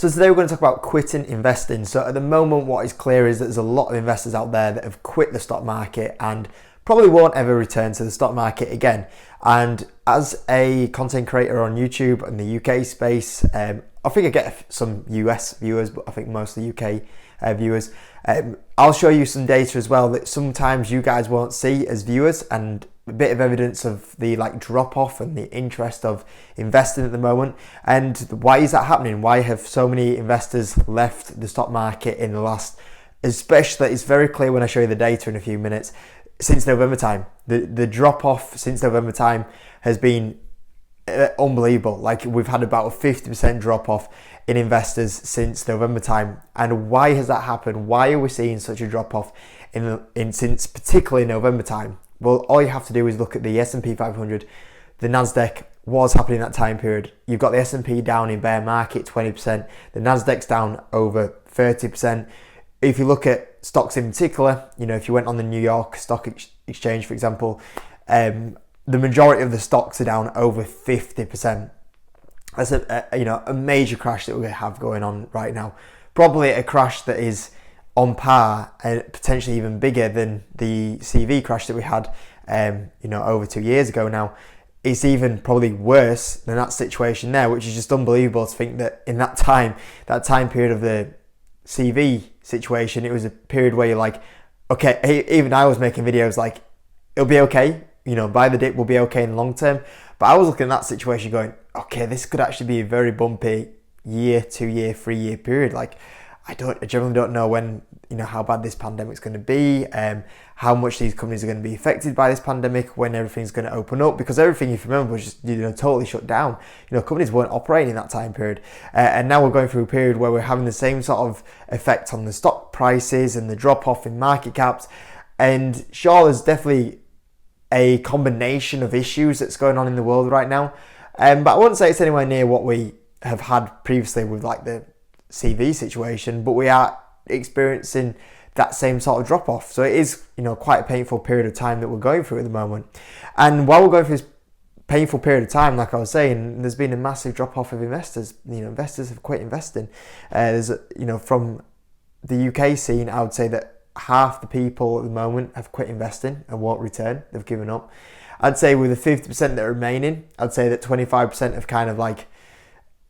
So today we're going to talk about quitting investing. So at the moment, what is clear is that there's a lot of investors out there that have quit the stock market and probably won't ever return to the stock market again. And as a content creator on YouTube in the UK space, I think I get some US viewers, but I think mostly UK viewers. I'll show you some data as well that sometimes you guys won't see as viewers, and a bit of evidence of the drop off and the interest of investing at the moment. And why is that happening? Why have so many investors left the stock market in the last, especially, it's very clear when I show you the data in a few minutes, since November time. The drop off since November time has been unbelievable. Like, we've had about a 50% drop off in investors since November time. And why has that happened? Why are we seeing such a drop off in since particularly November time? Well, all you have to do is look at the S&P 500. The NASDAQ was happening in that time period. You've got the S&P down in bear market 20%. The NASDAQ's down over 30%. If you look at stocks in particular, if you went on the New York Stock Exchange, for example, the majority of the stocks are down over 50%. That's a major crash that we have going on right now. Probably a crash that is on par and potentially even bigger than the CV crash that we had, over 2 years ago now. It's even probably worse than that situation there, which is just unbelievable to think that in that time period of the CV situation, it was a period where you're like, okay, even I was making videos like, it'll be okay, buy the dip, will be okay in the long term. But I was looking at that situation going, okay, this could actually be a very bumpy year, 2 year, 3 year period. Like, I generally don't know when, how bad this pandemic's going to be, how much these companies are going to be affected by this pandemic, when everything's going to open up, because everything, if you remember, was just, totally shut down. Companies weren't operating in that time period. And now we're going through a period where we're having the same sort of effect on the stock prices and the drop off in market caps. And sure, there's definitely a combination of issues that's going on in the world right now. But I wouldn't say it's anywhere near what we have had previously with the CV situation, but we are experiencing that same sort of drop off. So it is, quite a painful period of time that we're going through at the moment. And while we're going through this painful period of time, like I was saying, there's been a massive drop off of investors. Investors have quit investing. There's, from the UK scene, I would say that half the people at the moment have quit investing and won't return. They've given up. I'd say with the 50% that are remaining, I'd say that 25% have kind of like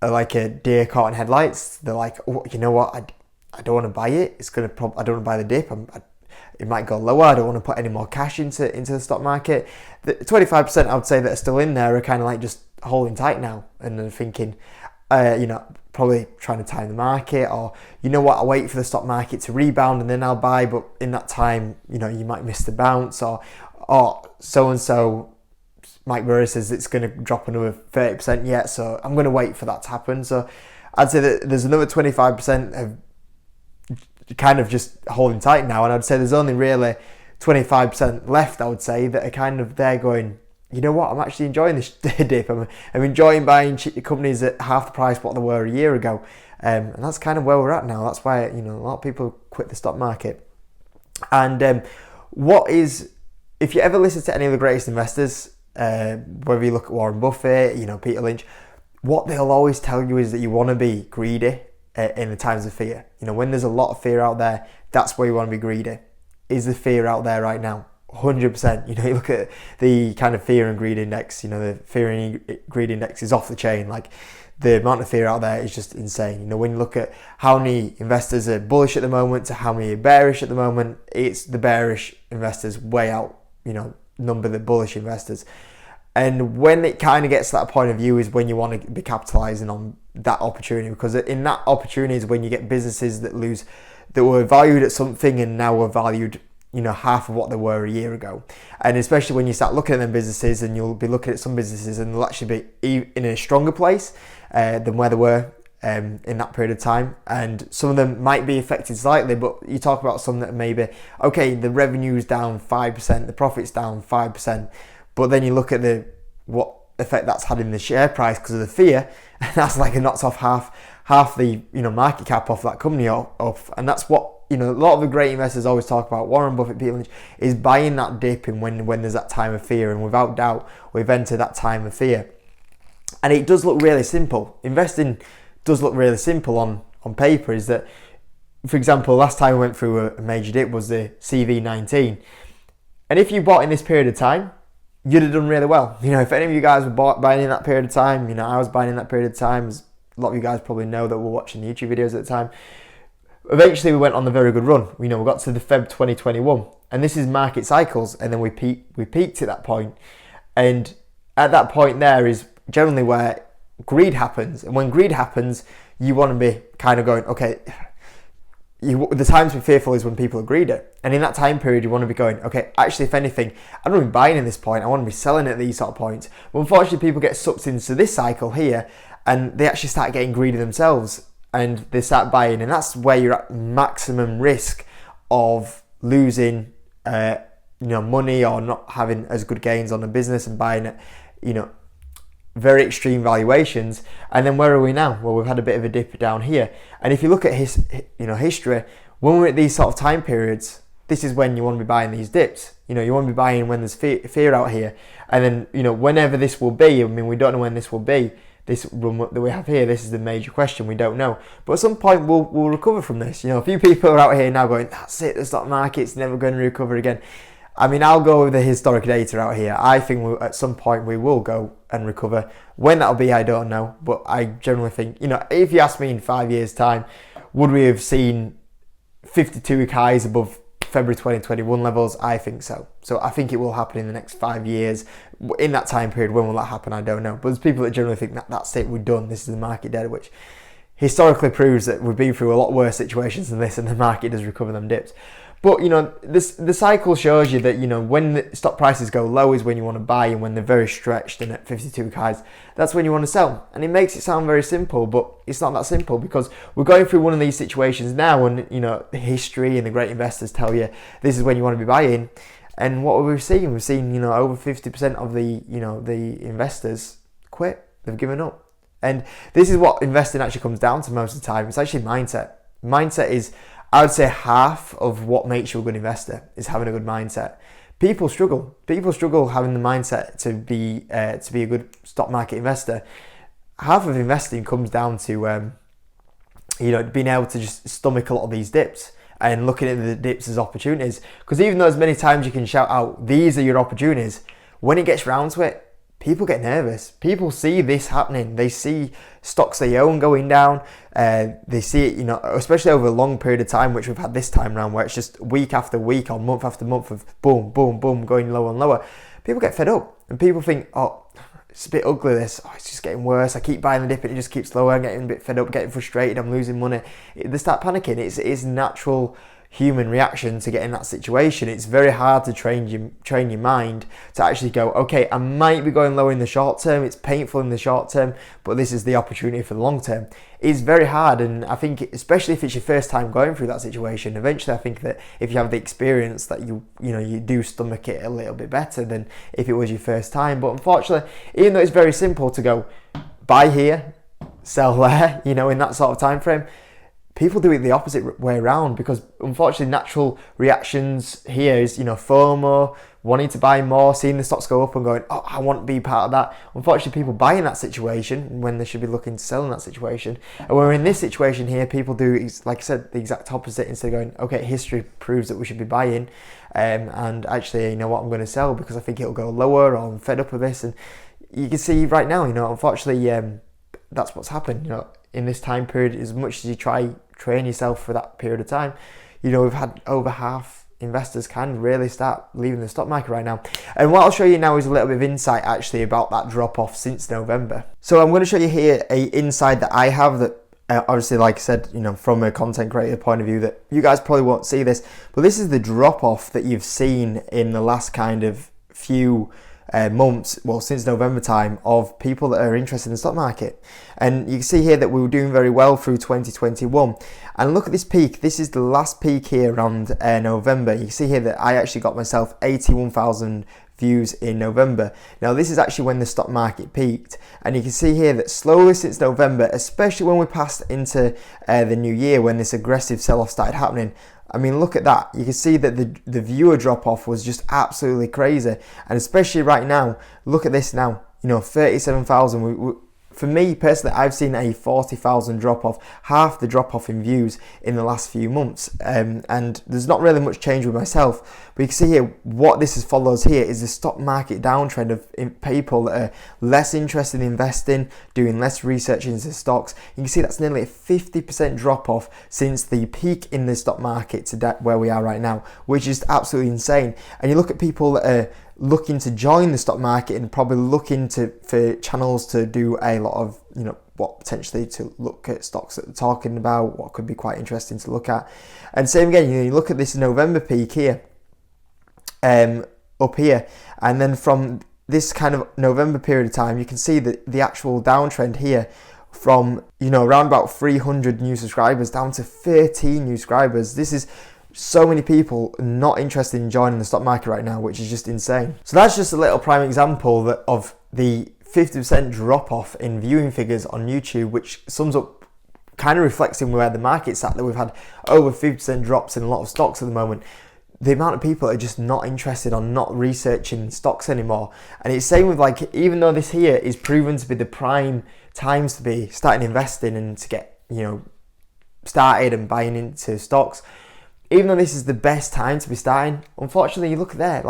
a deer caught in headlights. They're like, oh, you know what? I don't want to buy it. I don't want to buy the dip. It might go lower. I don't want to put any more cash into the stock market. The 25% I would say that are still in there are kind of just holding tight now, and they're thinking, probably trying to time the market, or I'll wait for the stock market to rebound and then I'll buy. But in that time, you might miss the bounce, or so and so. Mike Burry says it's going to drop another 30% yet, so I'm going to wait for that to happen. So I'd say that there's another 25% of kind of just holding tight now, and I'd say there's only really 25% left, I would say, that are kind of there going, you know what, I'm actually enjoying this dip. I'm enjoying buying companies at half the price what they were a year ago. And that's kind of where we're at now. That's why, a lot of people quit the stock market. And if you ever listen to any of the greatest investors, whether you look at Warren Buffett, Peter Lynch, what they'll always tell you is that you want to be greedy in the times of fear. When there's a lot of fear out there, that's where you want to be greedy. Is the fear out there right now? 100%. You look at the kind of fear and greed index, the fear and greed index is off the chain. Like, the amount of fear out there is just insane. When you look at how many investors are bullish at the moment to how many are bearish at the moment, it's the bearish investors way out, number the bullish investors. And when it kind of gets to that point of view is when you want to be capitalizing on that opportunity, because in that opportunity is when you get businesses that were valued at something and now are valued half of what they were a year ago. And especially when you start looking at them businesses, and you'll be looking at some businesses and they'll actually be in a stronger place than where they were in that period of time. And some of them might be affected slightly, but you talk about some that maybe, okay, the revenue's down 5%, the profit's down 5%, but then you look at what effect that's had in the share price because of the fear, and that's like it knocks off half the market cap off that company off. And that's what a lot of the great investors always talk about. Warren Buffett, Peter Lynch, is buying that dip in when there's that time of fear, and without doubt we've entered that time of fear. And it does look really simple. Investing does look really simple on paper is that, for example, last time we went through a major dip was the CV19. And if you bought in this period of time, you'd have done really well. If any of you guys were buying in that period of time, I was buying in that period of time. As a lot of you guys probably know that were watching the YouTube videos at the time. Eventually, we went on a very good run. We got to the Feb 2021, and this is market cycles. And then we peaked at that point, and at that point there is generally where greed happens. And when greed happens, you want to be kind of going, okay. The time to be fearful is when people are greedy. And in that time period, you want to be going, okay, actually, if anything, I don't want to be buying in this point. I want to be selling at these sort of points. But unfortunately, people get sucked into this cycle here, and they actually start getting greedy themselves, and they start buying. And that's where you're at maximum risk of losing, money or not having as good gains on the business and buying it, very extreme valuations. And then where are we now? Well, we've had a bit of a dip down here. And if you look at history, when we're at these sort of time periods, this is when you want to be buying these dips. You want to be buying when there's fear out here. And then, whenever this will be, we don't know when this will be. This run that we have here, this is the major question. We don't know. But at some point, we'll recover from this. A few people are out here now going, that's it, the stock market's never going to recover again. I'll go with the historic data out here. I think at some point we will go and recover. When that'll be, I don't know. But I generally think, if you ask me in 5 years' time, would we have seen 52-week highs above February 2021 levels? I think so. So I think it will happen in the next 5 years. In that time period, when will that happen? I don't know. But there's people that generally think that's it, we're done. This is the market dead, which historically proves that we've been through a lot worse situations than this, and the market does recover them dips. But, the cycle shows you that, when the stock prices go low is when you want to buy, and when they're very stretched and at 52-week highs, that's when you want to sell. And it makes it sound very simple, but it's not that simple, because we're going through one of these situations now, and, history and the great investors tell you this is when you want to be buying. And what we've seen, over 50% of the investors quit. They've given up. And this is what investing actually comes down to most of the time. It's actually mindset. Mindset is, I would say, half of what makes you a good investor is having a good mindset. People struggle. People struggle having the mindset to be a good stock market investor. Half of investing comes down to being able to just stomach a lot of these dips and looking at the dips as opportunities. Because even though as many times you can shout out, these are your opportunities, when it gets round to it, people get nervous. People see this happening. They see stocks they own going down. They see it, especially over a long period of time, which we've had this time around, where it's just week after week or month after month of boom, boom, boom, going lower and lower. People get fed up, and people think, oh, it's a bit ugly this. Oh, it's just getting worse. I keep buying the dip and it just keeps lower. I'm getting a bit fed up, getting frustrated. I'm losing money. They start panicking. It's natural human reaction to get in that situation. It's very hard to train your mind to actually go, okay, I might be going low in the short term, it's painful in the short term, but this is the opportunity for the long term. It's very hard, and I think especially if it's your first time going through that situation, eventually I think that if you have the experience that you do stomach it a little bit better than if it was your first time. But unfortunately, even though it's very simple to go buy here, sell there, in that sort of time frame, people do it the opposite way around, because unfortunately natural reactions here is, FOMO, wanting to buy more, seeing the stocks go up and going, oh, I want to be part of that. Unfortunately, people buy in that situation when they should be looking to sell in that situation. And when we're in this situation here, people do, like I said, the exact opposite. Instead of going, okay, history proves that we should be buying, and actually, what, I'm going to sell because I think it'll go lower, or I'm fed up with this. And you can see right now, unfortunately, that's what's happened, in this time period. As much as you train yourself for that period of time, we've had over half investors kind of really start leaving the stock market right now. And what I'll show you now is a little bit of insight actually about that drop off since November. So I'm going to show you here a insight that I have that obviously, like I said, from a content creator point of view, that you guys probably won't see this, but this is the drop off that you've seen in the last kind of few months, well, since November time, of people that are interested in the stock market. And you can see here that we were doing very well through 2021. And look at this peak. This is the last peak here around November. You can see here that I actually got myself 81,000 views in November. Now this is actually when the stock market peaked, and you can see here that slowly since November, especially when we passed into the new year, when this aggressive sell-off started happening, I mean, look at that. You can see that the viewer drop-off was just absolutely crazy. And especially right now, look at this now. 37,000. for me personally, I've seen a 40,000 drop off, half the drop off in views in the last few months, and there's not really much change with myself. But you can see here what this follows here is the stock market downtrend of people that are less interested in investing, doing less research into stocks. You can see that's nearly a 50% drop off since the peak in the stock market to where we are right now, which is absolutely insane. And you look at people that are looking to join the stock market and probably looking for channels to do a lot of, what potentially to look at stocks that they're talking about, what could be quite interesting to look at. And same again, you look at this November peak here, up here, and then from this kind of November period of time, you can see that the actual downtrend here from, around about 300 new subscribers down to 13 new subscribers. This is so many people not interested in joining the stock market right now, which is just insane. So that's just a little prime example of the 50% drop off in viewing figures on YouTube, which sums up, kind of reflecting where the market's at, that we've had over 50% drops in a lot of stocks at the moment. The amount of people are just not interested or not researching stocks anymore. And it's same with even though this here is proven to be the prime times to be starting investing and to get, started and buying into stocks, even though this is the best time to be starting, unfortunately, you look there,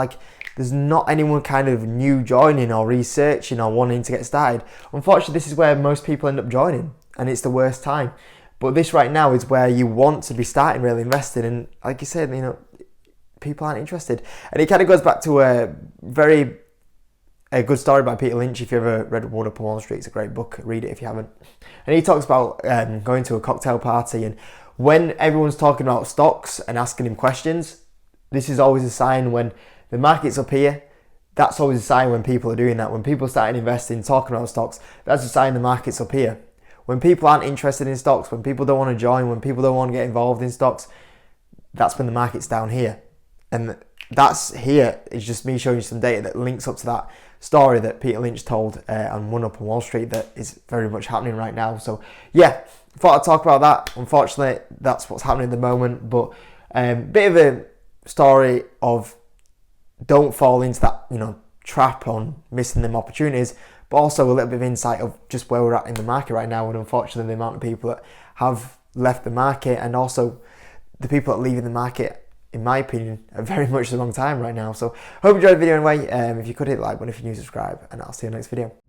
there's not anyone kind of new joining or researching or wanting to get started. Unfortunately, this is where most people end up joining, and it's the worst time. But this right now is where you want to be starting really investing, and like you said, people aren't interested. And it kind of goes back to a good story by Peter Lynch. If you ever read One Up on Wall Street, it's a great book. Read it if you haven't. And he talks about going to a cocktail party, and when everyone's talking about stocks and asking him questions, this is always a sign when the market's up here. That's always a sign when people are doing that. When people start investing, talking about stocks, that's a sign the market's up here. When people aren't interested in stocks, when people don't want to join, when people don't want to get involved in stocks, that's when the market's down here. And that's here is just me showing you some data that links up to that story that Peter Lynch told on One Up on Wall Street that is very much happening right now. So yeah, thought I'd talk about that. Unfortunately, that's what's happening at the moment. But bit of a story of don't fall into that trap on missing them opportunities, but also a little bit of insight of just where we're at in the market right now, and unfortunately the amount of people that have left the market, and also the people that are leaving the market, in my opinion, are very much the wrong time right now. So hope you enjoyed the video anyway. If you could, hit the like button if you're new, subscribe, and I'll see you in the next video.